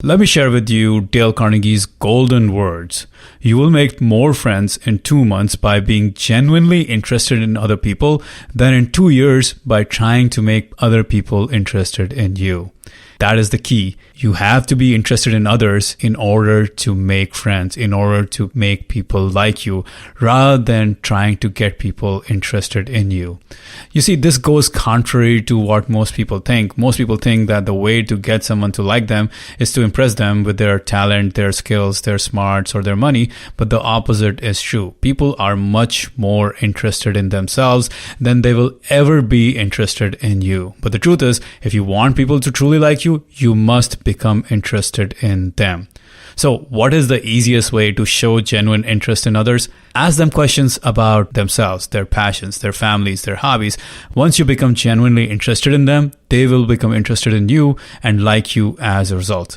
Let me share with you Dale Carnegie's golden words. You will make more friends in 2 months by being genuinely interested in other people than in 2 years by trying to make other people interested in you. That is the key. You have to be interested in others in order to make friends, in order to make people like you, rather than trying to get people interested in you. You see, this goes contrary to what most people think. Most people think that the way to get someone to like them is to impress them with their talent, their skills, their smarts, or their money. But the opposite is true. People are much more interested in themselves than they will ever be interested in you. But the truth is, if you want people to truly like you, you must become interested in them. So what is the easiest way to show genuine interest in others? Ask them questions about themselves, their passions, their families, their hobbies. Once you become genuinely interested in them, they will become interested in you and like you as a result.